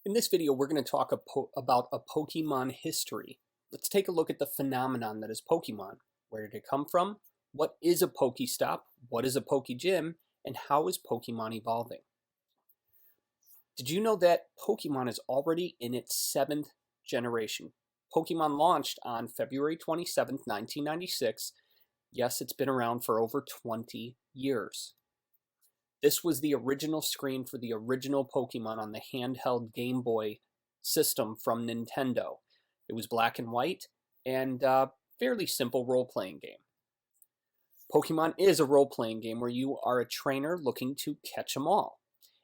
In this video, we're going to talk about a Pokemon history. Let's take a look at the phenomenon that is Pokemon. Where did it come from? What is a Pokestop? What is a Pokegym? And how is Pokemon evolving? Did you know that Pokemon is already in its 7th generation? Pokemon launched on February 27th, 1996. Yes, it's been around for over 20 years. This was the original screen for the original Pokemon on the handheld Game Boy system from Nintendo. It was black and white and a fairly simple role-playing game. Pokemon is a role-playing game where you are a trainer looking to catch them all.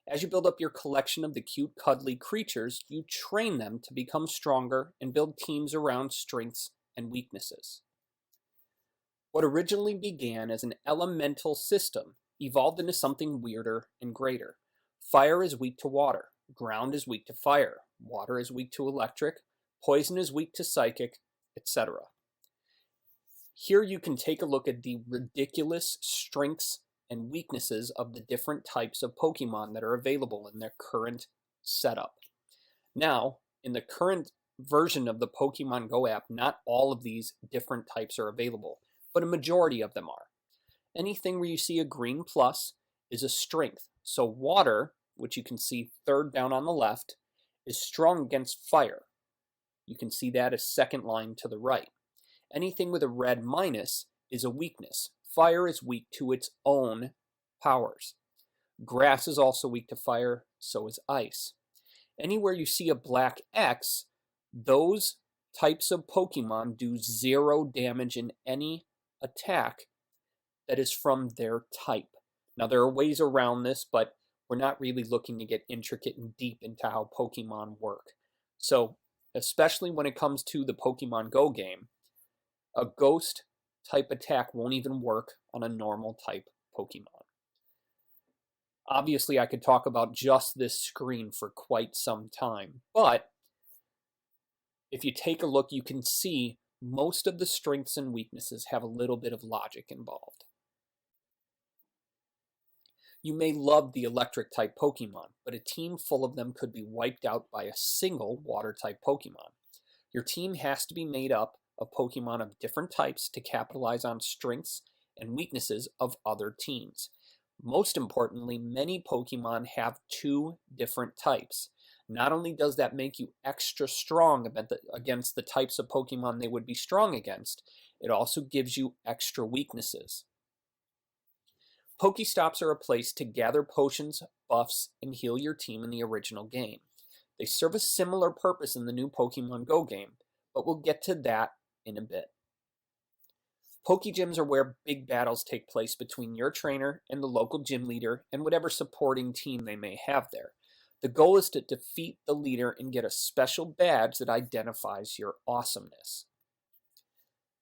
As you build up your collection of the cute, cuddly creatures, you train them to become stronger and build teams around strengths and weaknesses. What originally began as an elemental system evolved into something weirder and greater. Fire is weak to water, ground is weak to fire, water is weak to electric, poison is weak to psychic, etc. Here you can take a look at the ridiculous strengths and weaknesses of the different types of Pokemon that are available in their current setup. Now, in the current version of the Pokemon Go app, not all of these different types are available, but a majority of them are. Anything where you see a green plus is a strength. So water, which you can see third down on the left, is strong against fire. You can see that as second line to the right. Anything with a red minus is a weakness. Fire is weak to its own powers. Grass is also weak to fire, so is ice. Anywhere you see a black X, those types of Pokemon do 0 damage in any attack that is from their type. Now there are ways around this, but we're not really looking to get intricate and deep into how Pokemon work. So, especially when it comes to the Pokemon Go game, a ghost type attack won't even work on a normal type Pokemon. Obviously, I could talk about just this screen for quite some time, but if you take a look, you can see most of the strengths and weaknesses have a little bit of logic involved. You may love the electric type Pokemon, but a team full of them could be wiped out by a single water type Pokemon. Your team has to be made up of Pokemon of different types to capitalize on strengths and weaknesses of other teams. Most importantly, many Pokemon have 2 different types. Not only does that make you extra strong against the types of Pokemon they would be strong against, it also gives you extra weaknesses. Pokestops are a place to gather potions, buffs, and heal your team in the original game. They serve a similar purpose in the new Pokemon Go game, but we'll get to that in a bit. Pokegyms are where big battles take place between your trainer and the local gym leader and whatever supporting team they may have there. The goal is to defeat the leader and get a special badge that identifies your awesomeness.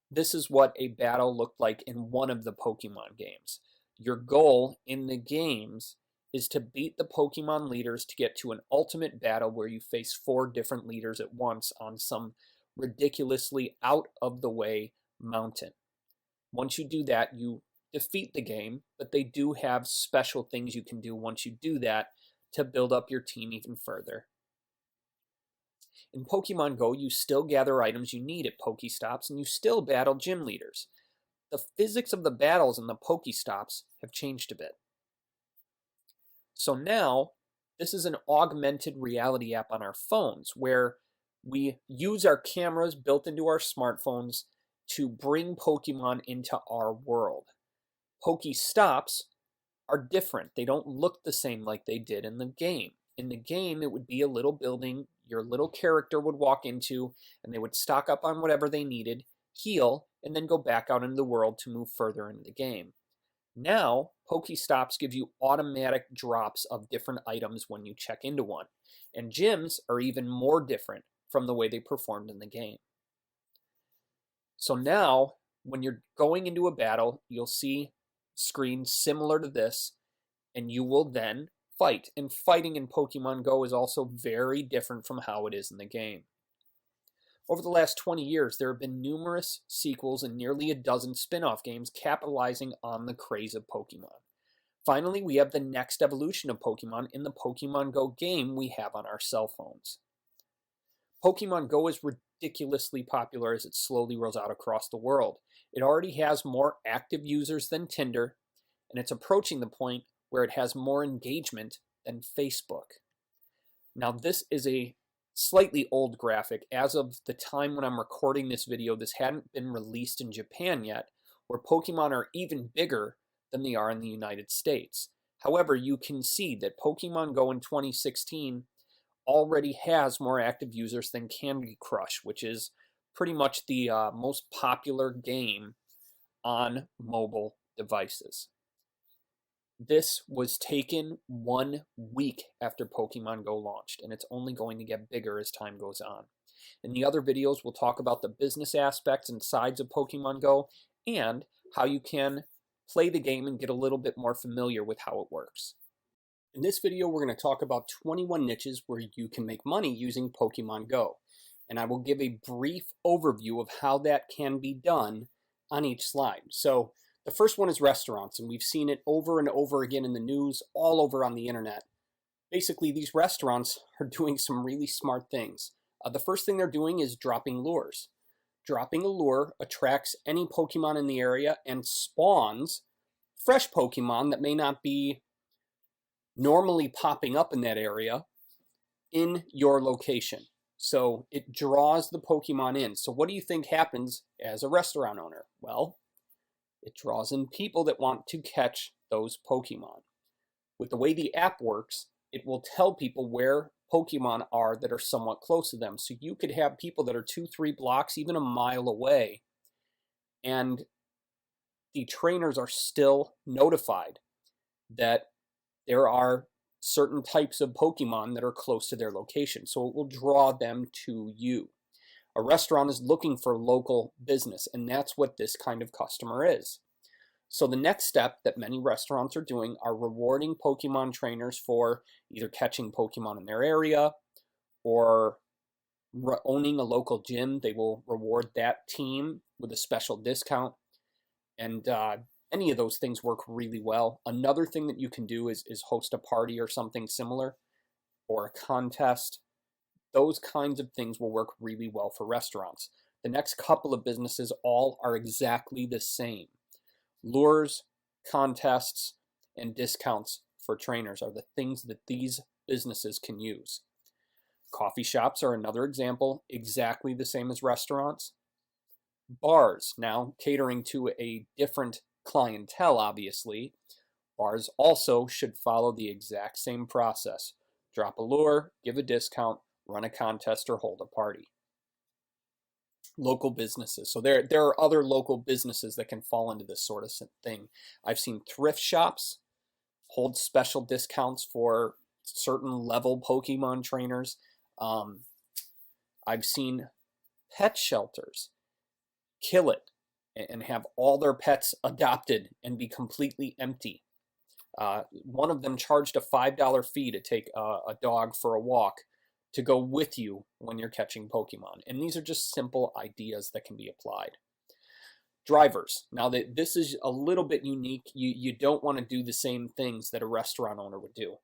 This is what a battle looked like in one of the Pokemon games. Your goal in the games is to beat the Pokemon leaders to get to an ultimate battle where you face 4 different leaders at once on some ridiculously out-of-the-way mountain. Once you do that, you defeat the game, but they do have special things you can do once you do that to build up your team even further. In Pokemon Go, you still gather items you need at Pokestops, and you still battle gym leaders. The physics of the battles in the Pokestops have changed a bit. So now, this is an augmented reality app on our phones where we use our cameras built into our smartphones to bring Pokemon into our world. Pokestops are different. They don't look the same like they did in the game. In the game, it would be a little building your little character would walk into, and they would stock up on whatever they needed, heal, and then go back out into the world to move further into the game. Now, Pokestops give you automatic drops of different items when you check into one, and gyms are even more different from the way they performed in the game. So now, when you're going into a battle, you'll see screens similar to this, and you will then fight. And fighting in Pokemon Go is also very different from how it is in the game. Over the last 20 years, there have been numerous sequels and nearly a dozen spin-off games capitalizing on the craze of Pokemon. Finally, we have the next evolution of Pokemon in the Pokemon Go game we have on our cell phones. Pokemon Go is ridiculously popular as it slowly rolls out across the world. It already has more active users than Tinder, and it's approaching the point where it has more engagement than Facebook. Now, this is a slightly old graphic. As of the time when I'm recording this video, this hadn't been released in Japan yet, where Pokemon are even bigger than they are in the United States. However, you can see that Pokemon Go in 2016 already has more active users than Candy Crush, which is pretty much the most popular game on mobile devices. This was taken 1 week after Pokemon Go launched, and it's only going to get bigger as time goes on. In the other videos, we'll talk about the business aspects and sides of Pokemon Go and how you can play the game and get a little bit more familiar with how it works. In this video, we're going to talk about 21 niches where you can make money using Pokemon Go, and I will give a brief overview of how that can be done on each slide. So the first one is restaurants, and we've seen it over and over again in the news, all over on the internet. Basically, these restaurants are doing some really smart things. The first thing they're doing is dropping lures. Dropping a lure attracts any Pokemon in the area and spawns fresh Pokemon that may not be normally popping up in that area in your location. So it draws the Pokemon in. So what do you think happens as a restaurant owner? Well, it draws in people that want to catch those Pokemon. With the way the app works, it will tell people where Pokemon are that are somewhat close to them. So you could have people that are 2-3 blocks, even a mile away, and the trainers are still notified that there are certain types of Pokemon that are close to their location. So it will draw them to you. A restaurant is looking for local business, and that's what this kind of customer is. So the next step that many restaurants are doing are rewarding Pokemon trainers for either catching Pokemon in their area or owning a local gym. They will reward that team with a special discount, and any of those things work really well. Another thing that you can do is host a party or something similar, or a contest. Those kinds of things will work really well for restaurants. The next couple of businesses all are exactly the same. Lures, contests, and discounts for trainers are the things that these businesses can use. Coffee shops are another example, exactly the same as restaurants. Bars, now catering to a different clientele, obviously. Bars also should follow the exact same process. Drop a lure, give a discount, run a contest, or hold a party. Local businesses. So there are other local businesses that can fall into this sort of thing. I've seen thrift shops hold special discounts for certain level Pokemon trainers. I've seen pet shelters kill it and have all their pets adopted and be completely empty. One of them charged a $5 fee to take a dog for a walk to go with you when you're catching Pokemon. And these are just simple ideas that can be applied. Drivers. Now, this is a little bit unique. You don't want to do the same things that a restaurant owner would do.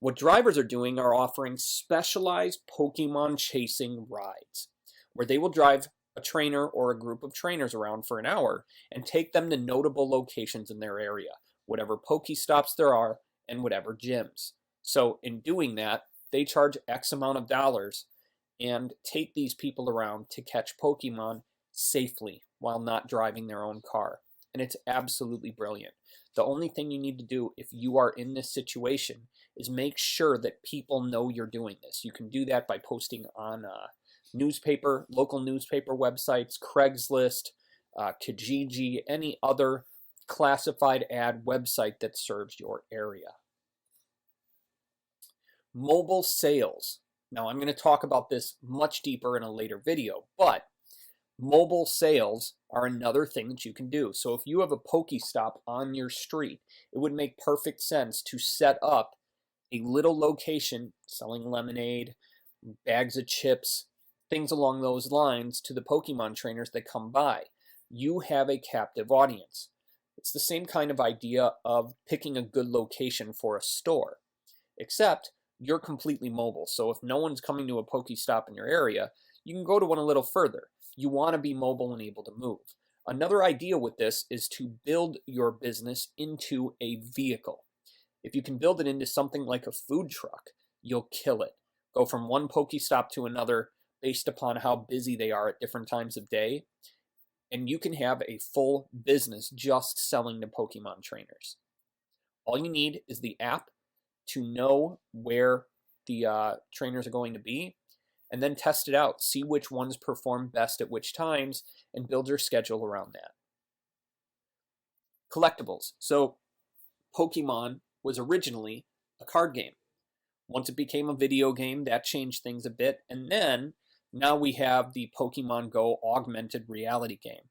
What drivers are doing are offering specialized Pokemon chasing rides, where they will drive a trainer or a group of trainers around for an hour and take them to notable locations in their area, whatever Pokestops there are and whatever gyms. So in doing that, they charge X amount of dollars and take these people around to catch Pokemon safely while not driving their own car. And it's absolutely brilliant. The only thing you need to do if you are in this situation is make sure that people know you're doing this. You can do that by posting on local newspaper websites, Craigslist, Kijiji, any other classified ad website that serves your area. Mobile sales. Now, I'm going to talk about this much deeper in a later video, but mobile sales are another thing that you can do. So if you have a Pokestop on your street, it would make perfect sense to set up a little location selling lemonade, bags of chips, things along those lines to the Pokemon trainers that come by. You have a captive audience. It's the same kind of idea of picking a good location for a store, except you're completely mobile. So if no one's coming to a Pokestop in your area, you can go to one a little further. You want to be mobile and able to move. Another idea with this is to build your business into a vehicle. If you can build it into something like a food truck, you'll kill it. Go from one Pokestop to another based upon how busy they are at different times of day. And you can have a full business just selling to Pokemon trainers. All you need is the app to know where the trainers are going to be, and then test it out. See which ones perform best at which times, and build your schedule around that. Collectibles. So Pokemon was originally a card game. Once it became a video game, that changed things a bit, and then now we have the Pokemon Go augmented reality game.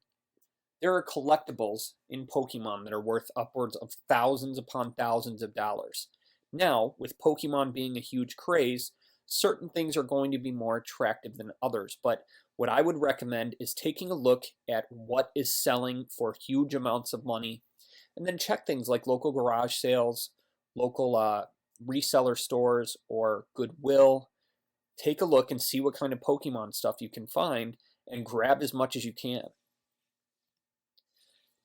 There are collectibles in Pokemon that are worth upwards of thousands upon thousands of dollars. Now, with Pokemon being a huge craze, certain things are going to be more attractive than others, but what I would recommend is taking a look at what is selling for huge amounts of money, and then check things like local garage sales, local reseller stores, or Goodwill. Take a look and see what kind of Pokemon stuff you can find, and grab as much as you can.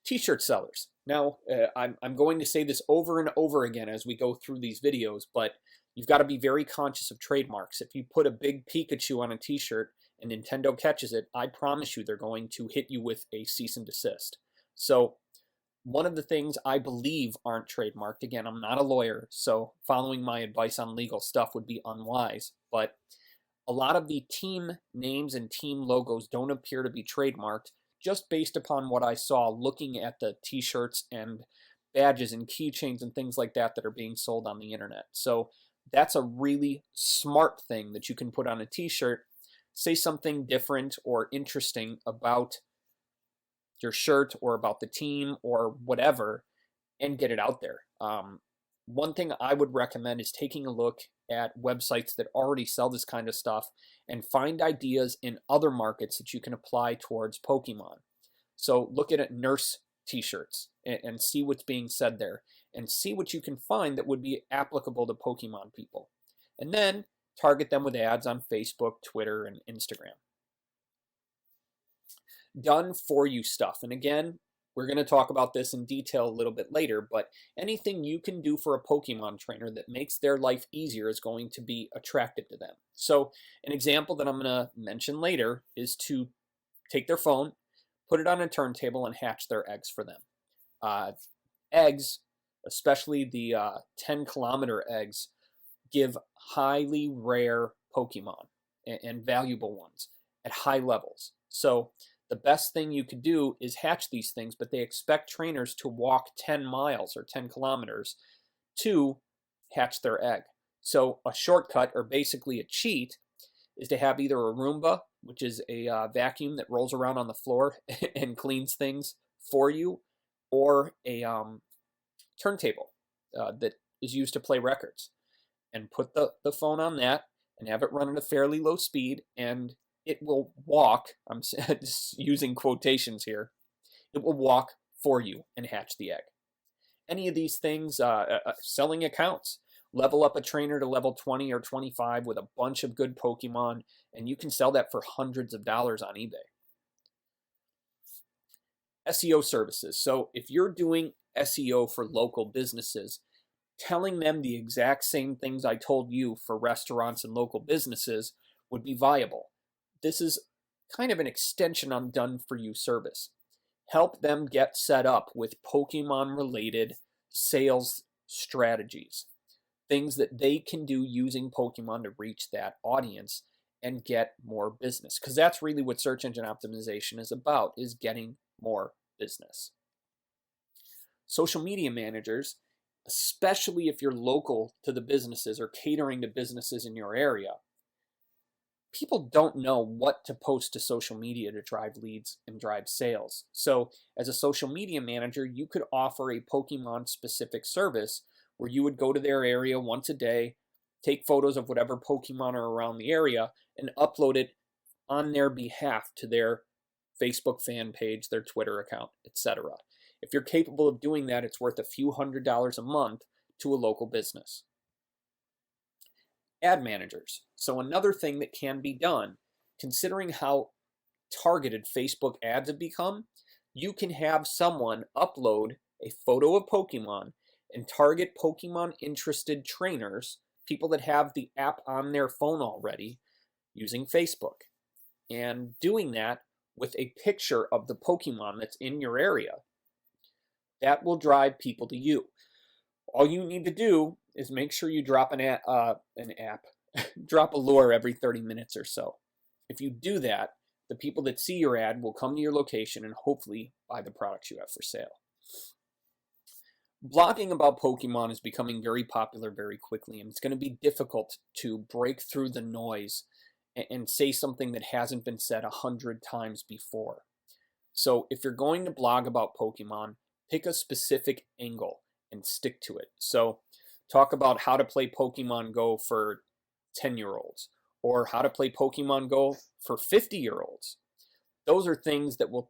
T-shirt sellers. Now, I'm going to say this over and over again as we go through these videos, but you've got to be very conscious of trademarks. If you put a big Pikachu on a t-shirt and Nintendo catches it, I promise you they're going to hit you with a cease and desist. So one of the things I believe aren't trademarked, again, I'm not a lawyer, so following my advice on legal stuff would be unwise, but a lot of the team names and team logos don't appear to be trademarked, just based upon what I saw looking at the t-shirts and badges and keychains and things like that that are being sold on the internet. So that's a really smart thing that you can put on a t-shirt. Say something different or interesting about your shirt or about the team or whatever, and get it out there. One thing I would recommend is taking a look at websites that already sell this kind of stuff and find ideas in other markets that you can apply towards Pokemon. So look at nurse t-shirts and see what's being said there, and see what you can find that would be applicable to Pokemon people. And then target them with ads on Facebook, Twitter, and Instagram. Done for you stuff. And again, we're going to talk about this in detail a little bit later, but anything you can do for a Pokemon trainer that makes their life easier is going to be attractive to them. So an example that I'm going to mention later is to take their phone, put it on a turntable, and hatch their eggs for them. Eggs, especially the 10-kilometer eggs, give highly rare Pokemon and valuable ones at high levels. So the best thing you could do is hatch these things, but they expect trainers to walk 10 miles or 10 kilometers to hatch their egg. So a shortcut, or basically a cheat, is to have either a Roomba, which is a vacuum that rolls around on the floor and cleans things for you, or a turntable that is used to play records. And put the phone on that and have it run at a fairly low speed, and it will walk, I'm just using quotations here, it will walk for you and hatch the egg. Any of these things, selling accounts, level up a trainer to level 20 or 25 with a bunch of good Pokemon, and you can sell that for hundreds of dollars on eBay. SEO services. So if you're doing SEO for local businesses, telling them the exact same things I told you for restaurants and local businesses would be viable. This is kind of an extension on done for you service. Help them get set up with Pokemon related sales strategies, things that they can do using Pokemon to reach that audience and get more business, because that's really what search engine optimization is about, is getting more business. Social media managers, especially if you're local to the businesses or catering to businesses in your area, people don't know what to post to social media to drive leads and drive sales. So as a social media manager, you could offer a Pokemon specific service where you would go to their area once a day, take photos of whatever Pokemon are around the area, and upload it on their behalf to their Facebook fan page, their Twitter account, etc. If you're capable of doing that, it's worth a few $100s a month to a local business. Ad managers. So another thing that can be done, considering how targeted Facebook ads have become, you can have someone upload a photo of Pokemon and target Pokemon interested trainers, people that have the app on their phone already, using Facebook. And doing that with a picture of the Pokemon that's in your area, that will drive people to you. All you need to do is make sure you drop drop a lure every 30 minutes or so. If you do that, the people that see your ad will come to your location and hopefully buy the products you have for sale. Blogging about Pokemon is becoming very popular very quickly, and it's going to be difficult to break through the noise and say something that hasn't been said 100 times before. So if you're going to blog about Pokemon, pick a specific angle and stick to it. So talk about how to play Pokemon Go for 10-year-olds or how to play Pokemon Go for 50-year-olds. Those are things that will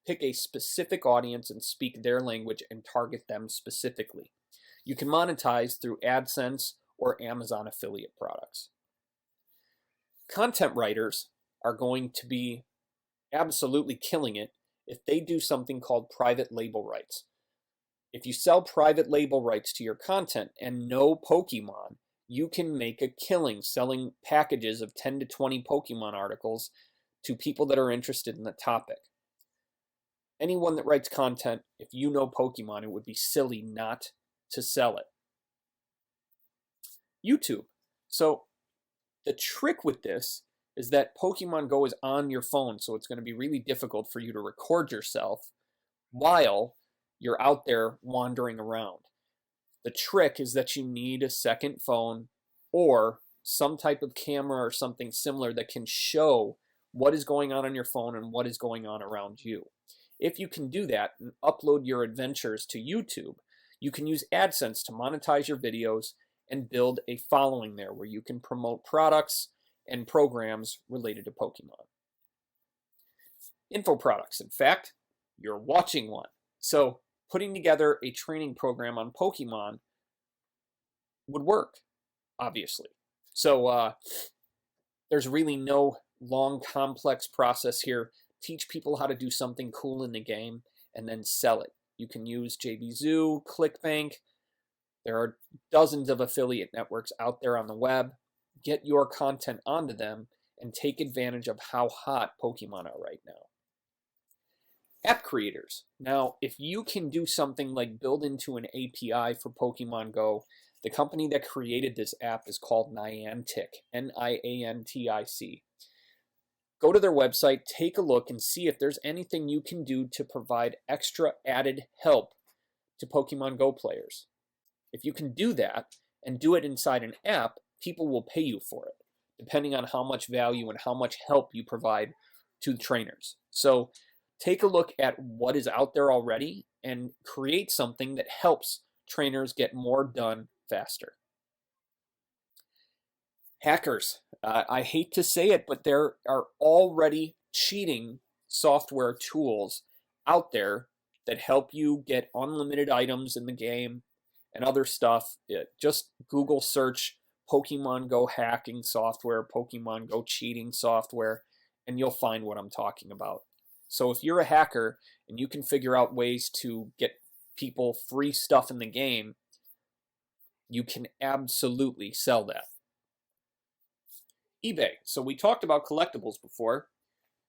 pick a specific audience and speak their language and target them specifically. You can monetize through AdSense or Amazon affiliate products. Content writers are going to be absolutely killing it if they do something called private label rights. If you sell private label rights to your content and know Pokemon, you can make a killing selling packages of 10 to 20 Pokemon articles to people that are interested in the topic. Anyone that writes content, if you know Pokemon, it would be silly not to sell it. YouTube. So the trick with this is that Pokemon Go is on your phone, so it's going to be really difficult for you to record yourself while you're out there wandering around. The trick is that you need a second phone or some type of camera or something similar that can show what is going on your phone and what is going on around you. If you can do that and upload your adventures to YouTube, you can use AdSense to monetize your videos and build a following there where you can promote products and programs related to Pokemon. Info products. In fact, you're watching one. So putting together a training program on Pokemon would work, obviously. So there's really no long, complex process here. Teach people how to do something cool in the game and then sell it. You can use JVZoo, ClickBank. There are dozens of affiliate networks out there on the web. Get your content onto them and take advantage of how hot Pokemon are right now. App creators. Now, if you can do something like build into an API for Pokemon Go, the company that created this app is called Niantic, Niantic. Go to their website, take a look, and see if there's anything you can do to provide extra added help to Pokemon Go players. If you can do that and do it inside an app, people will pay you for it, depending on how much value and how much help you provide to the trainers. So take a look at what is out there already and create something that helps trainers get more done faster. Hackers. I hate to say it, but there are already cheating software tools out there that help you get unlimited items in the game and other stuff. Just Google search Pokemon Go hacking software, Pokemon Go cheating software, and you'll find what I'm talking about. So if you're a hacker and you can figure out ways to get people free stuff in the game, you can absolutely sell that. eBay. So we talked about collectibles before.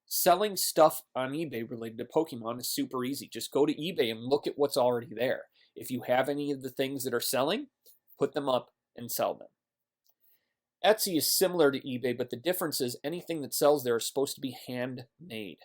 Selling stuff on eBay related to Pokemon is super easy. Just go to eBay and look at what's already there. If you have any of the things that are selling, put them up and sell them. Etsy is similar to eBay, but the difference is anything that sells there is supposed to be handmade.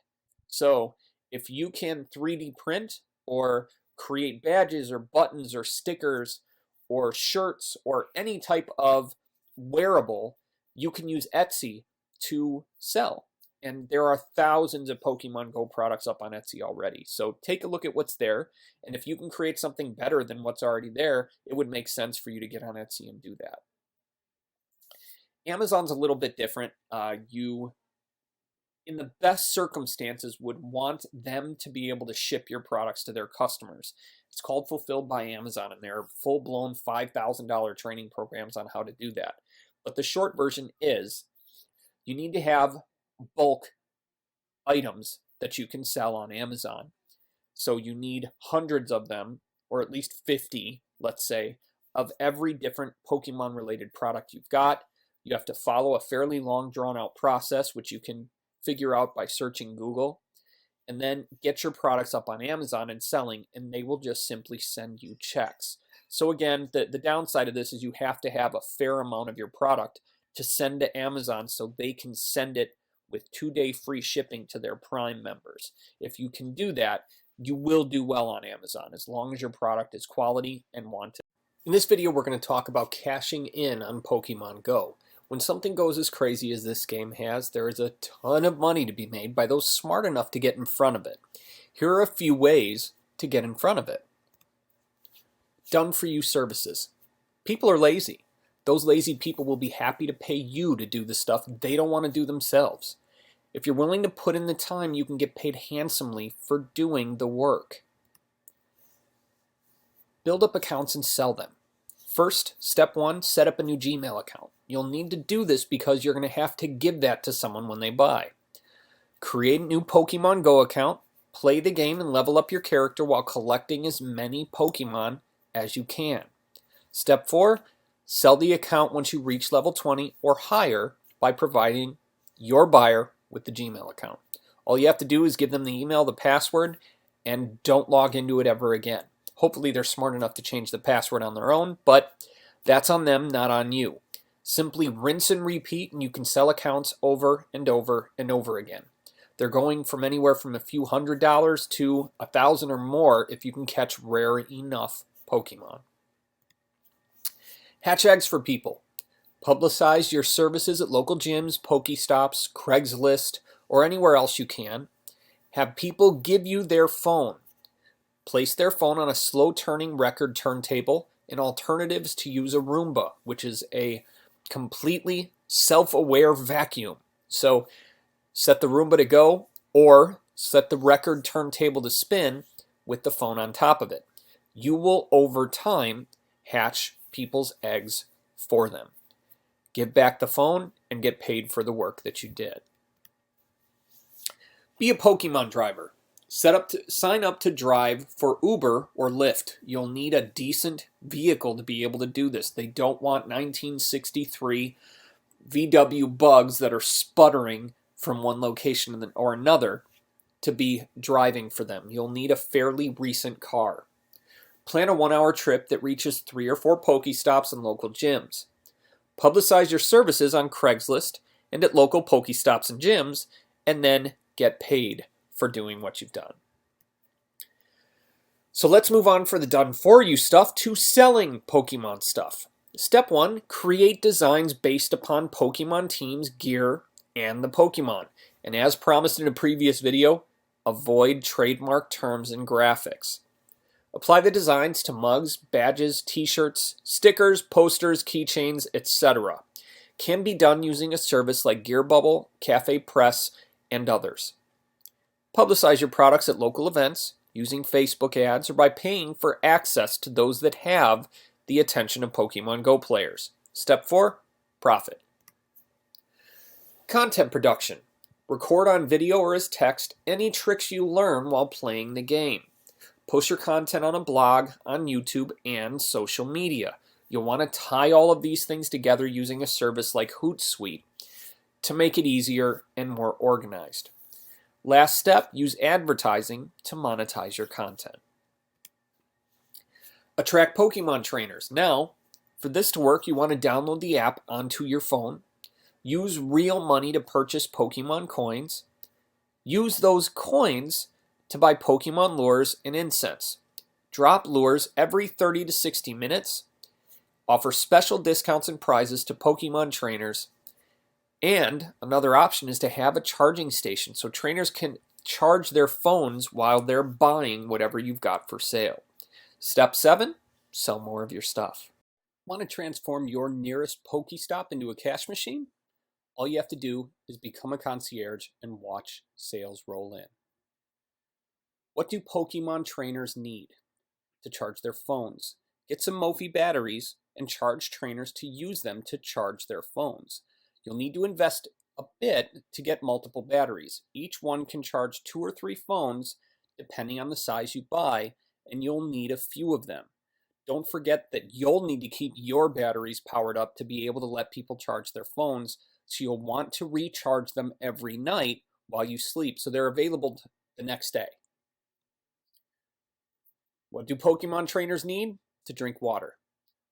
So if you can 3D print or create badges or buttons or stickers or shirts or any type of wearable, you can use Etsy to sell. And there are thousands of Pokemon Go products up on Etsy already. So take a look at what's there. And if you can create something better than what's already there, it would make sense for you to get on Etsy and do that. Amazon's a little bit different. You in the best circumstances, would want them to be able to ship your products to their customers. It's called Fulfilled by Amazon, and there are full-blown $5,000 training programs on how to do that. But the short version is you need to have bulk items that you can sell on Amazon. So you need hundreds of them, or at least 50, let's say, of every different Pokemon related product you've got. You have to follow a fairly long drawn out process, which you can figure out by searching Google, and then get your products up on Amazon and selling, and they will just simply send you checks. So again, the downside of this is you have to have a fair amount of your product to send to Amazon so they can send it with 2-day free shipping to their Prime members. If you can do that, you will do well on Amazon as long as your product is quality and wanted. In this video, we're going to talk about cashing in on Pokemon Go. When something goes as crazy as this game has, there is a ton of money to be made by those smart enough to get in front of it. Here are a few ways to get in front of it. Done for you services. People are lazy. Those lazy people will be happy to pay you to do the stuff they don't want to do themselves. If you're willing to put in the time, you can get paid handsomely for doing the work. Build up accounts and sell them. First, step 1, set up a new Gmail account. You'll need to do this because you're going to have to give that to someone when they buy. Create a new Pokemon Go account, play the game and level up your character while collecting as many Pokemon as you can. Step 4, sell the account once you reach level 20 or higher by providing your buyer with the Gmail account. All you have to do is give them the email, the password, and don't log into it ever again. Hopefully they're smart enough to change the password on their own, but that's on them, not on you. Simply rinse and repeat, and you can sell accounts over and over and over again. They're going from anywhere from a few $100s to $1,000 or more if you can catch rare enough Pokemon. Hatch eggs for people. Publicize your services at local gyms, Pokestops, Craigslist, or anywhere else you can. Have people give you their phone. Place their phone on a slow-turning record turntable, and alternatives to use a Roomba, which is a completely self-aware vacuum. So set the Roomba to go, or set the record turntable to spin with the phone on top of it. You will, over time, hatch people's eggs for them. Give back the phone and get paid for the work that you did. Be a Pokemon driver. Sign up to drive for Uber or Lyft. You'll need a decent vehicle to be able to do this. They don't want 1963 VW bugs that are sputtering from one location or another to be driving for them. You'll need a fairly recent car. Plan a 1-hour trip that reaches 3 or 4 Pokestops and local gyms. Publicize your services on Craigslist and at local Pokestops and gyms, and then get paid for doing what you've done. So let's move on for the done for you stuff to selling Pokemon stuff. Step 1, create designs based upon Pokemon teams, gear, and the Pokemon. And as promised in a previous video, avoid trademark terms and graphics. Apply the designs to mugs, badges, t-shirts, stickers, posters, keychains, etc. Can be done using a service like GearBubble, Cafe Press, and others. Publicize your products at local events using Facebook ads or by paying for access to those that have the attention of Pokemon Go players. Step 4, profit. Content production. Record on video or as text any tricks you learn while playing the game. Post your content on a blog, on YouTube, and social media. You'll want to tie all of these things together using a service like Hootsuite to make it easier and more organized. Last step, use advertising to monetize your content. Attract Pokemon trainers. Now, for this to work, you want to download the app onto your phone. Use real money to purchase Pokemon coins. Use those coins to buy Pokemon lures and incense. Drop lures every 30 to 60 minutes. Offer special discounts and prizes to Pokemon trainers. And another option is to have a charging station so trainers can charge their phones while they're buying whatever you've got for sale. Step 7, sell more of your stuff. Want to transform your nearest Pokestop into a cash machine? All you have to do is become a concierge and watch sales roll in. What do Pokemon trainers need? To charge their phones. Get some Mophie batteries and charge trainers to use them to charge their phones. You'll need to invest a bit to get multiple batteries. Each one can charge 2 or 3 phones depending on the size you buy, and you'll need a few of them. Don't forget that you'll need to keep your batteries powered up to be able to let people charge their phones, so you'll want to recharge them every night while you sleep so they're available the next day. What do Pokemon trainers need? To drink water.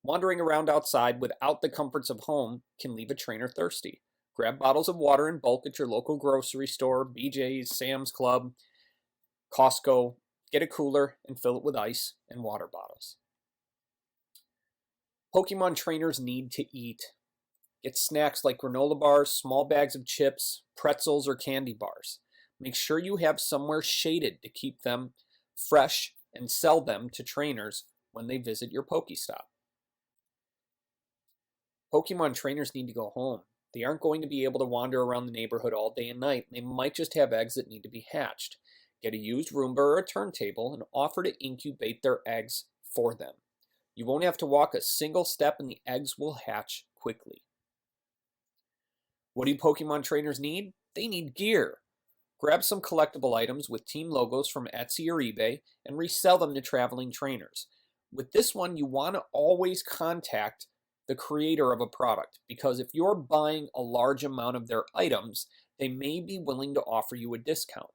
Wandering around outside without the comforts of home can leave a trainer thirsty. Grab bottles of water in bulk at your local grocery store, BJ's, Sam's Club, Costco. Get a cooler and fill it with ice and water bottles. Pokemon trainers need to eat. Get snacks like granola bars, small bags of chips, pretzels, or candy bars. Make sure you have somewhere shaded to keep them fresh and sell them to trainers when they visit your Pokestop. Pokemon trainers need to go home. They aren't going to be able to wander around the neighborhood all day and night. They might just have eggs that need to be hatched. Get a used Roomba or a turntable and offer to incubate their eggs for them. You won't have to walk a single step and the eggs will hatch quickly. What do Pokemon trainers need? They need gear. Grab some collectible items with team logos from Etsy or eBay and resell them to traveling trainers. With this one, you want to always contact the creator of a product, because if you're buying a large amount of their items, they may be willing to offer you a discount.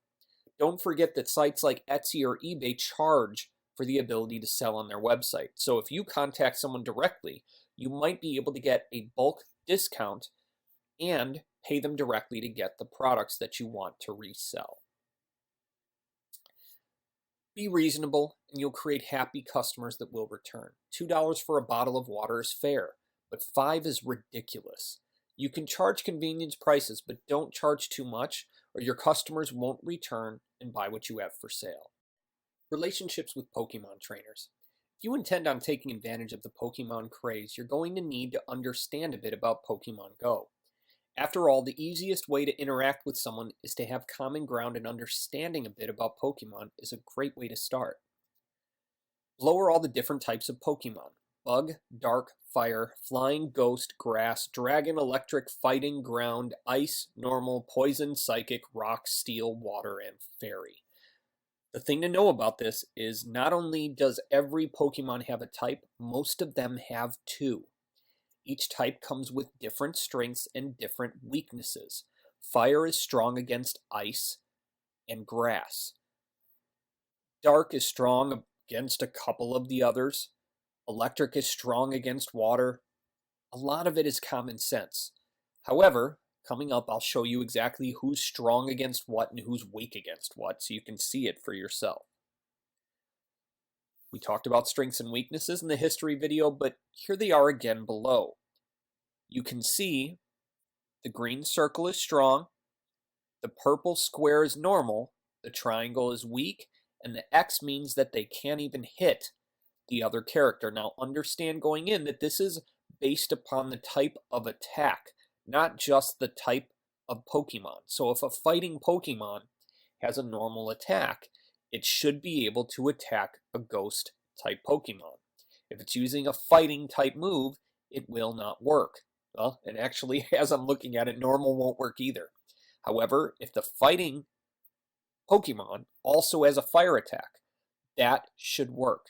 Don't forget that sites like Etsy or eBay charge for the ability to sell on their website. So if you contact someone directly, you might be able to get a bulk discount and pay them directly to get the products that you want to resell. Be reasonable and you'll create happy customers that will return. $2 for a bottle of water is fair, but $5 is ridiculous. You can charge convenience prices, but don't charge too much or your customers won't return and buy what you have for sale. Relationships with Pokemon trainers. If you intend on taking advantage of the Pokemon craze, you're going to need to understand a bit about Pokemon Go. After all, the easiest way to interact with someone is to have common ground, and understanding a bit about Pokemon is a great way to start. Below are all the different types of Pokemon: Bug, Dark, Fire, Flying, Ghost, Grass, Dragon, Electric, Fighting, Ground, Ice, Normal, Poison, Psychic, Rock, Steel, Water, and Fairy. The thing to know about this is not only does every Pokemon have a type, most of them have 2. Each type comes with different strengths and different weaknesses. Fire is strong against ice and grass. Dark is strong against a couple of the others. Electric is strong against water. A lot of it is common sense. However, coming up, I'll show you exactly who's strong against what and who's weak against what, so you can see it for yourself. We talked about strengths and weaknesses in the history video, but here they are again below. You can see the green circle is strong, the purple square is normal, the triangle is weak, and the X means that they can't even hit the other character. Now understand going in that this is based upon the type of attack, not just the type of Pokemon. So if a fighting Pokemon has a normal attack, it should be able to attack a ghost type Pokemon. If it's using a fighting type move, it will not work. Well, and actually, as I'm looking at it, normal won't work either. However, if the fighting Pokemon also has a fire attack, that should work.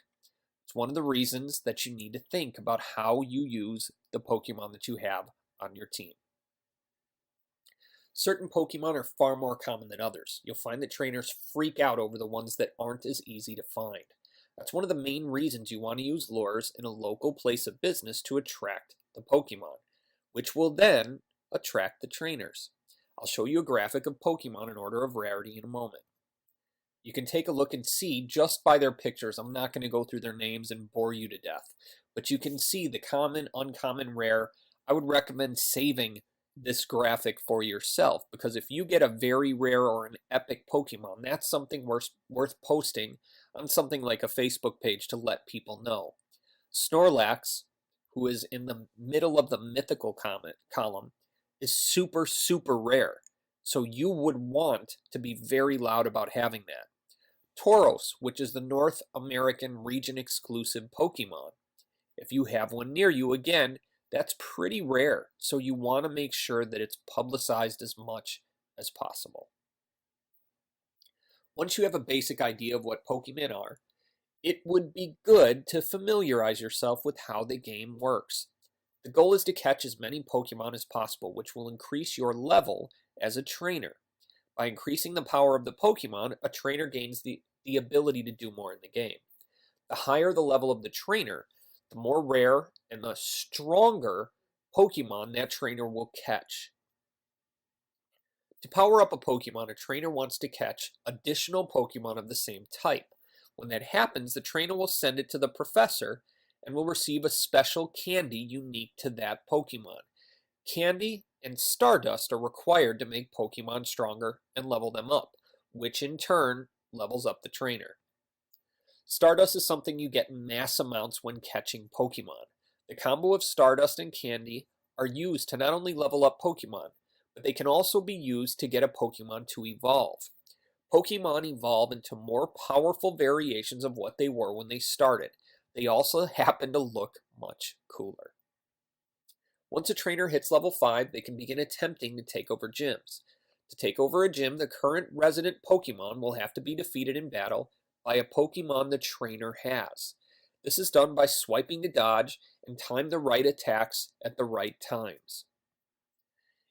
It's one of the reasons that you need to think about how you use the Pokemon that you have on your team. Certain Pokemon are far more common than others. You'll find that trainers freak out over the ones that aren't as easy to find. That's one of the main reasons you want to use lures in a local place of business to attract the Pokemon, which will then attract the trainers. I'll show you a graphic of Pokemon in order of rarity in a moment. You can take a look and see just by their pictures. I'm not going to go through their names and bore you to death, but you can see the common, uncommon, rare. I would recommend saving this graphic for yourself, because if you get a very rare or an epic Pokemon, that's something worth posting on something like a Facebook page to let people know. Snorlax, who is in the middle of the mythical column, is super, super rare. So you would want to be very loud about having that. Tauros, which is the North American region exclusive Pokemon. If you have one near you, again, that's pretty rare. So you want to make sure that it's publicized as much as possible. Once you have a basic idea of what Pokemon are, it would be good to familiarize yourself with how the game works. The goal is to catch as many Pokemon as possible, which will increase your level as a trainer. By increasing the power of the Pokemon, a trainer gains the ability to do more in the game. The higher the level of the trainer, the more rare and the stronger Pokemon that trainer will catch. To power up a Pokemon, a trainer wants to catch additional Pokemon of the same type. When that happens, the trainer will send it to the professor and will receive a special candy unique to that Pokemon. Candy and Stardust are required to make Pokemon stronger and level them up, which in turn levels up the trainer. Stardust is something you get in mass amounts when catching Pokemon. The combo of Stardust and Candy are used to not only level up Pokemon, but they can also be used to get a Pokemon to evolve. Pokemon evolve into more powerful variations of what they were when they started. They also happen to look much cooler. Once a trainer hits level 5, they can begin attempting to take over gyms. To take over a gym, the current resident Pokemon will have to be defeated in battle by a Pokemon the trainer has. This is done by swiping to dodge and time the right attacks at the right times.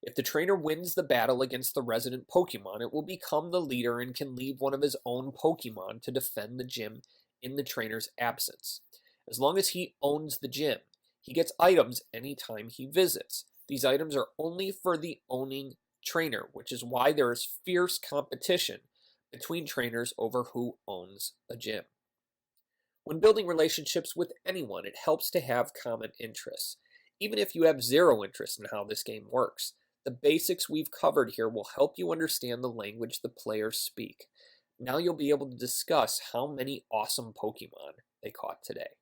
If the trainer wins the battle against the resident Pokemon, it will become the leader and can leave one of his own Pokemon to defend the gym in the trainer's absence. As long as he owns the gym, he gets items anytime he visits. These items are only for the owning trainer, which is why there is fierce competition between trainers over who owns a gym. When building relationships with anyone, it helps to have common interests. Even if you have zero interest in how this game works, the basics we've covered here will help you understand the language the players speak. Now you'll be able to discuss how many awesome Pokemon they caught today.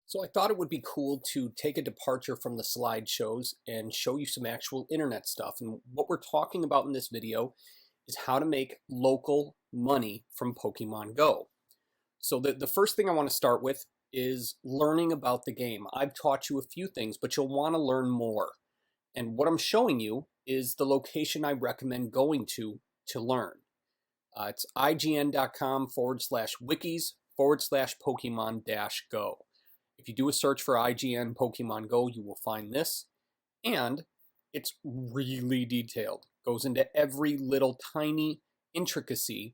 So I thought it would be cool to take a departure from the slideshows and show you some actual internet stuff. And what we're talking about in this video is how to make local money from Pokemon Go. So the first thing I want to start with is learning about the game. I've taught you a few things, but you'll want to learn more. And what I'm showing you is the location I recommend going to learn. It's ign.com/wikis/Pokemon-Go. If you do a search for IGN Pokemon Go, you will find this. And it's really detailed. Goes into every little tiny intricacy,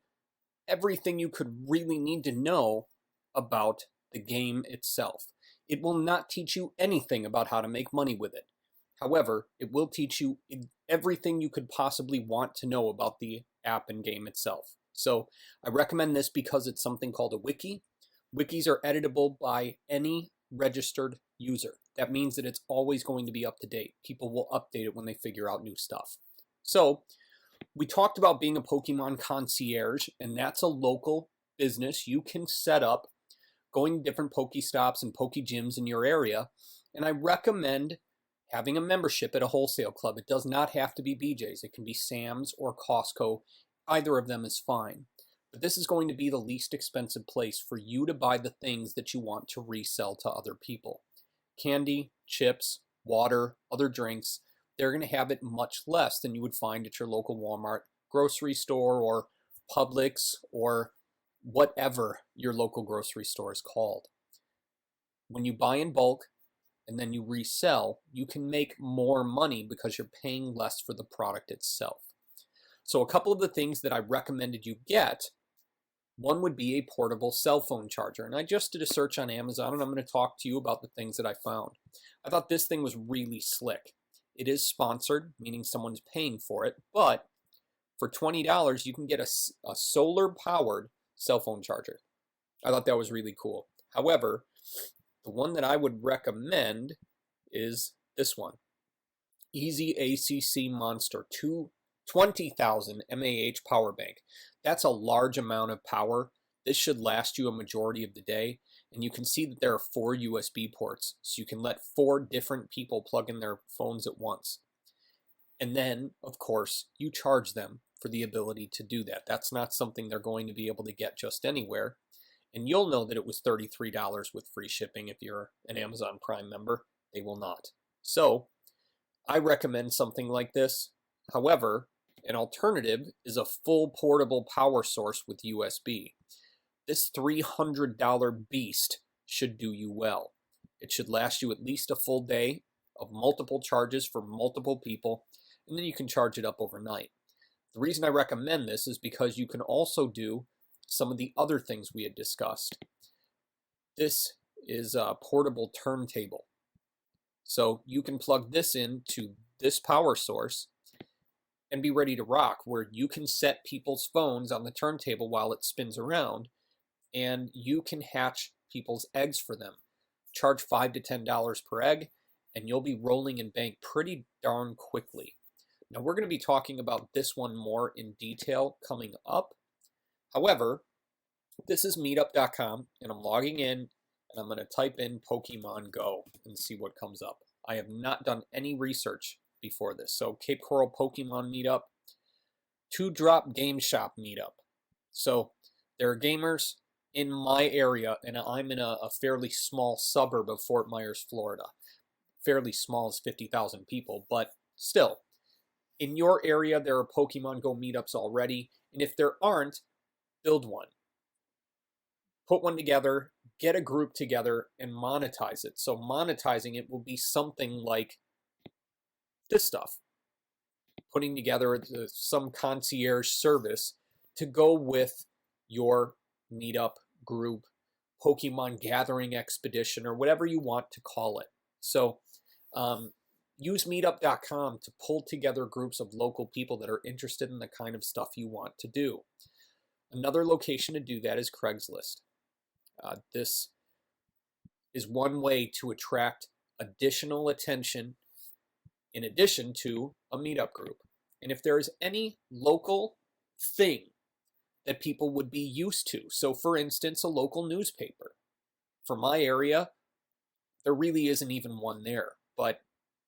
everything you could really need to know about the game itself. It will not teach you anything about how to make money with it. However, it will teach you everything you could possibly want to know about the app and game itself. So I recommend this because it's something called a wiki. Wikis are editable by any registered user. That means that it's always going to be up to date. People will update it when they figure out new stuff. So we talked about being a Pokemon concierge, and that's a local business you can set up going to different Pokestops and Pokegyms in your area. And I recommend having a membership at a wholesale club. It does not have to be BJ's. It can be Sam's or Costco. Either of them is fine. But this is going to be the least expensive place for you to buy the things that you want to resell to other people. Candy, chips, water, other drinks, they're going to have it much less than you would find at your local Walmart, grocery store, or Publix, or whatever your local grocery store is called. When you buy in bulk and then you resell, you can make more money because you're paying less for the product itself. So a couple of the things that I recommended you get, one would be a portable cell phone charger. And I just did a search on Amazon, and I'm going to talk to you about the things that I found. I thought this thing was really slick. It is sponsored, meaning someone's paying for it, but for $20, you can get a solar-powered cell phone charger. I thought that was really cool. However, the one that I would recommend is this one. Easy ACC Monster 20,000 mAh power bank. That's a large amount of power. This should last you a majority of the day. And you can see that there are 4 USB ports, so you can let 4 different people plug in their phones at once. And then, of course, you charge them for the ability to do that. That's not something they're going to be able to get just anywhere. And you'll know that it was $33 with free shipping if you're an Amazon Prime member. They will not. So I recommend something like this. However, an alternative is a full portable power source with USB. This $300 beast should do you well. It should last you at least a full day of multiple charges for multiple people, and then you can charge it up overnight. The reason I recommend this is because you can also do some of the other things we had discussed. This is a portable turntable. So you can plug this into this power source and be ready to rock, where you can set people's phones on the turntable while it spins around, and you can hatch people's eggs for them. Charge $5 to $10 per egg, and you'll be rolling in bank pretty darn quickly. Now, we're going to be talking about this one more in detail coming up. However, this is meetup.com, and I'm logging in, and I'm going to type in Pokemon Go and see what comes up. I have not done any research before this. So Cape Coral Pokemon Meetup, Two Drop Game Shop Meetup. So there are gamers in my area, and I'm in a fairly small suburb of Fort Myers, Florida. Fairly small is 50,000 people, but still. In your area, there are Pokemon Go meetups already, and if there aren't, build one. Put one together, get a group together, and monetize it. So monetizing it will be something like this stuff. Putting together some concierge service to go with your meetup group, Pokemon gathering expedition, or whatever you want to call it. So use meetup.com to pull together groups of local people that are interested in the kind of stuff you want to do. Another location to do that is Craigslist. This is one way to attract additional attention in addition to a meetup group. And if there is any local thing that people would be used to, so for instance, a local newspaper. For my area, there really isn't even one there. But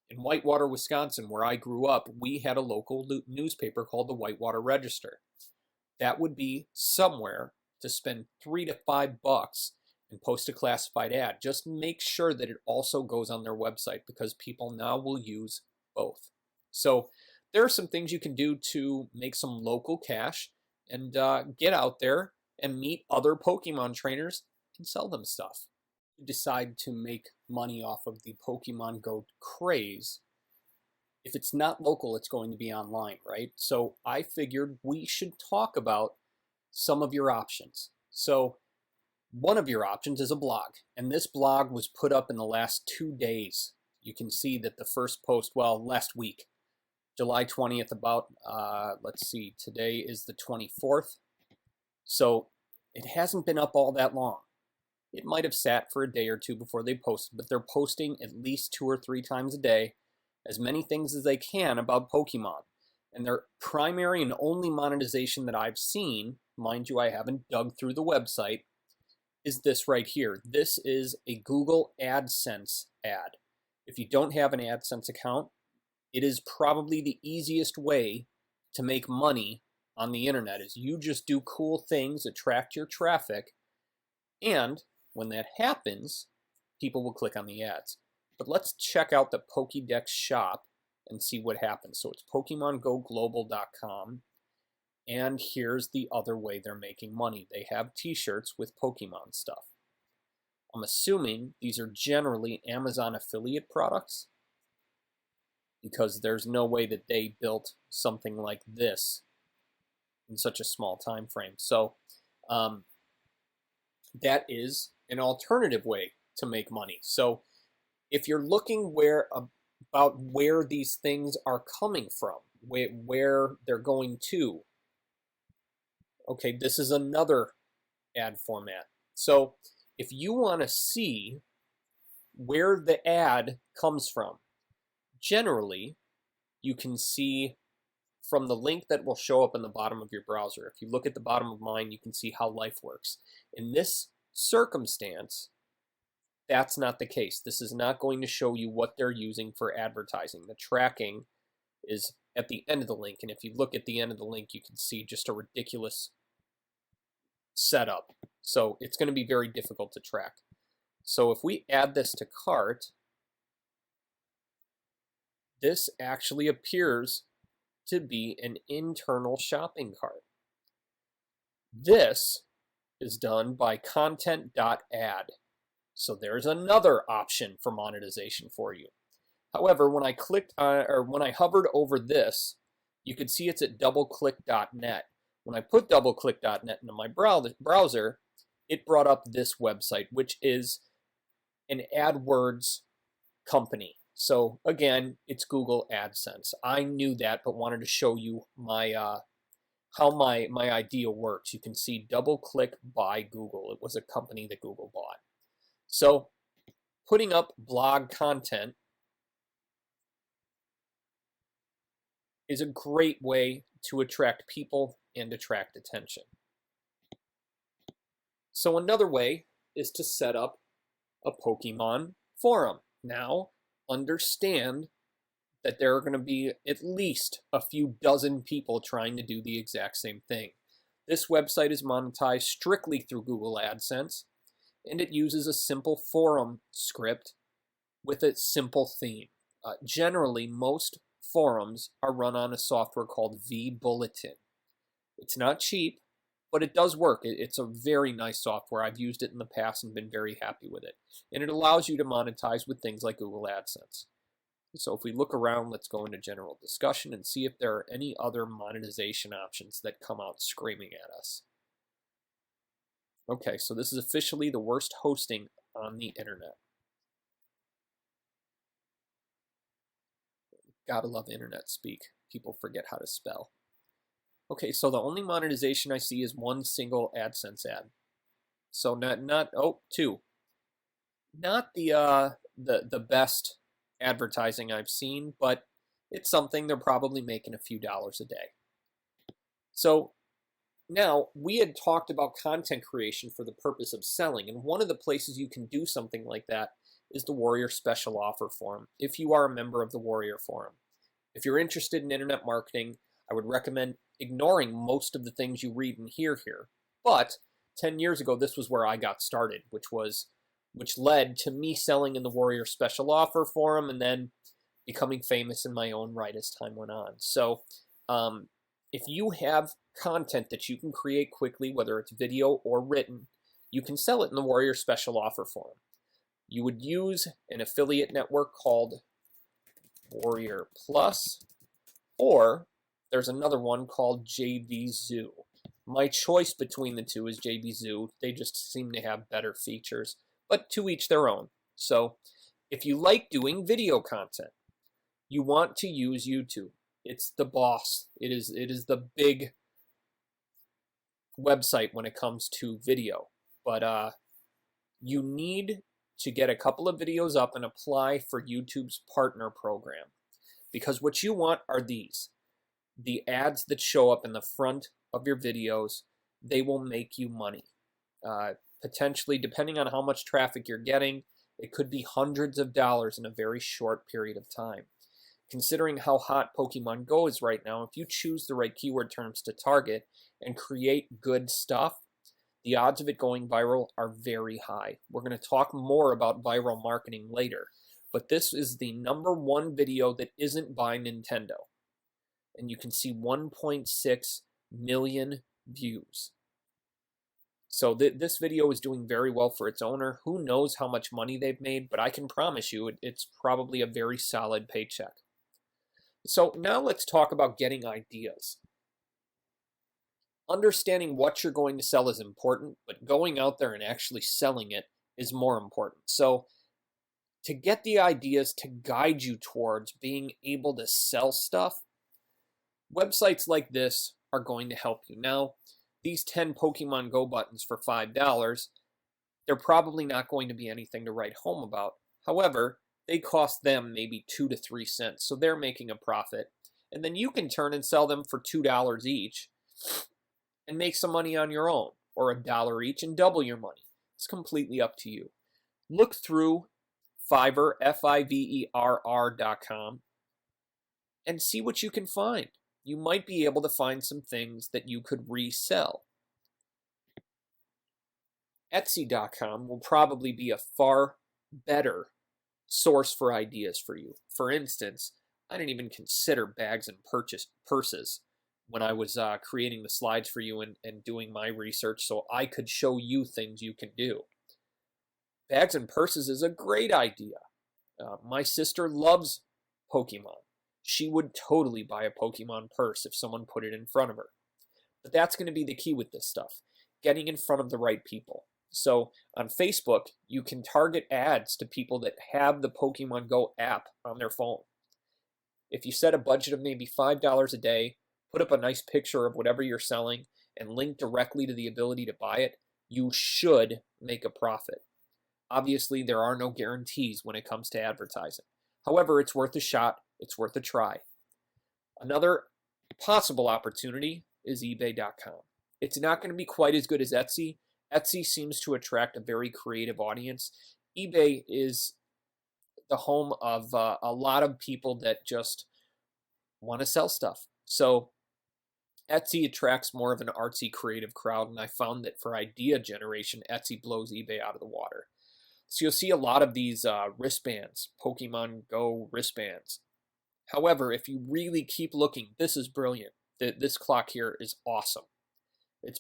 in Whitewater, Wisconsin, where I grew up, we had a local newspaper called the Whitewater Register. That would be somewhere to spend $3 to $5 and post a classified ad. Just make sure that it also goes on their website, because people now will use both. So there are some things you can do to make some local cash and get out there and meet other Pokemon trainers and sell them stuff. You decide to make money off of the Pokemon Go craze. If it's not local, it's going to be online, right? So I figured we should talk about some of your options. So one of your options is a blog, and this blog was put up in the last 2 days. You can see that the first post, well, last week, July 20th, about, let's see, today is the 24th. So it hasn't been up all that long. It might have sat for a day or two before they posted, but they're posting at least 2 or 3 times a day, as many things as they can about Pokemon. And their primary and only monetization that I've seen, mind you, I haven't dug through the website, is this right here. This is a Google AdSense ad. If you don't have an AdSense account, it is probably the easiest way to make money on the internet. Is you just do cool things, attract your traffic, and when that happens, people will click on the ads. But let's check out the Pokédex shop and see what happens. So it's PokemonGoGlobal.com, and here's the other way they're making money. They have t-shirts with Pokemon stuff. I'm assuming these are generally Amazon affiliate products, because there's no way that they built something like this in such a small time frame. So that is an alternative way to make money. So if you're looking about where these things are coming from, where they're going to, okay, this is another ad format. So if you want to see where the ad comes from, generally you can see from the link that will show up in the bottom of your browser. If you look at the bottom of mine, you can see how life works. In this circumstance, that's not the case. This is not going to show you what they're using for advertising. The tracking is at the end of the link. And if you look at the end of the link, you can see just a ridiculous setup. So it's going to be very difficult to track. So if we add this to cart, this actually appears to be an internal shopping cart. This is done by content.add. So there's another option for monetization for you. However, when I clicked on, or when I hovered over this, you can see it's at doubleclick.net. When I put doubleclick.net into my browser, it brought up this website, which is an AdWords company. So again, it's Google AdSense. I knew that, but wanted to show you my how my idea works. You can see DoubleClick by Google. It was a company that Google bought. So putting up blog content is a great way to attract people and attract attention. So another way is to set up a Pokemon forum. Now, understand that there are going to be at least a few dozen people trying to do the exact same thing. This website is monetized strictly through Google AdSense, and it uses a simple forum script with a simple theme. Generally, most forums are run on a software called vBulletin. It's not cheap, but it does work. It's a very nice software. I've used it in the past and been very happy with it. And it allows you to monetize with things like Google AdSense. So if we look around, let's go into general discussion and see if there are any other monetization options that come out screaming at us. Okay, so this is officially the worst hosting on the internet. Gotta love internet speak. People forget how to spell. Okay, so the only monetization I see is one single AdSense ad. So two. Not the best advertising I've seen, but it's something. They're probably making a few dollars a day. So now, we had talked about content creation for the purpose of selling, and one of the places you can do something like that is the Warrior Special Offer Forum, if you are a member of the Warrior Forum. If you're interested in internet marketing, I would recommend ignoring most of the things you read and hear here. But 10 years ago, this was where I got started, which led to me selling in the Warrior Special Offer Forum and then becoming famous in my own right as time went on. So if you have content that you can create quickly, whether it's video or written, you can sell it in the Warrior Special Offer Forum. You would use an affiliate network called Warrior Plus, or there's another one called JB Zoo. My choice between the two is JB Zoo. They just seem to have better features, but to each their own. So if you like doing video content, you want to use YouTube. It's the boss. It is the big website when it comes to video. But you need to get a couple of videos up and apply for YouTube's partner program. Because what you want are these. The ads that show up in the front of your videos, they will make you money. Potentially, depending on how much traffic you're getting, it could be hundreds of dollars in a very short period of time. Considering how hot Pokemon Go is right now, if you choose the right keyword terms to target and create good stuff, the odds of it going viral are very high. We're going to talk more about viral marketing later, but this is the #1 video that isn't by Nintendo. And you can see 1.6 million views. So this video is doing very well for its owner. Who knows how much money they've made, but I can promise you it's probably a very solid paycheck. So now let's talk about getting ideas. Understanding what you're going to sell is important, but going out there and actually selling it is more important. So to get the ideas to guide you towards being able to sell stuff, websites like this are going to help you. Now, these 10 Pokemon Go buttons for $5, they're probably not going to be anything to write home about. However, they cost them maybe 2 to 3 cents, so they're making a profit. And then you can turn and sell them for $2 each and make some money on your own, or $1 each and double your money. It's completely up to you. Look through Fiverr, Fiverr.com. and see what you can find. You might be able to find some things that you could resell. Etsy.com will probably be a far better source for ideas for you. For instance, I didn't even consider bags and purses when I was creating the slides for you and doing my research so I could show you things you can do. Bags and purses is a great idea. My sister loves Pokemon. She would totally buy a Pokemon purse if someone put it in front of her. But that's going to be the key with this stuff, getting in front of the right people. So on Facebook, you can target ads to people that have the Pokemon Go app on their phone. If you set a budget of maybe $5 a day, put up a nice picture of whatever you're selling, and link directly to the ability to buy it, you should make a profit. Obviously, there are no guarantees when it comes to advertising. However, it's worth a shot. It's worth a try. Another possible opportunity is eBay.com. It's not going to be quite as good as Etsy. Etsy seems to attract a very creative audience. eBay is the home of a lot of people that just want to sell stuff. So Etsy attracts more of an artsy, creative crowd, and I found that for idea generation, Etsy blows eBay out of the water. So you'll see a lot of these wristbands, Pokemon Go wristbands. However, if you really keep looking, this is brilliant. This clock here is awesome. It's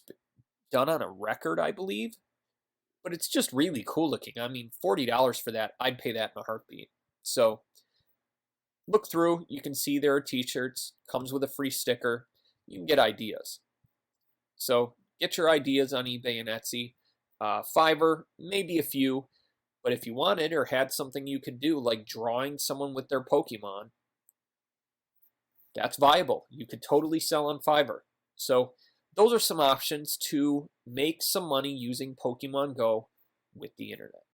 done on a record, I believe, but it's just really cool looking. I mean, $40 for that, I'd pay that in a heartbeat. So look through, you can see there are t-shirts, comes with a free sticker. You can get ideas. So get your ideas on eBay and Etsy. Fiverr, maybe a few, but if you wanted or had something you could do, like drawing someone with their Pokemon, that's viable. You could totally sell on Fiverr. So those are some options to make some money using Pokemon Go with the internet.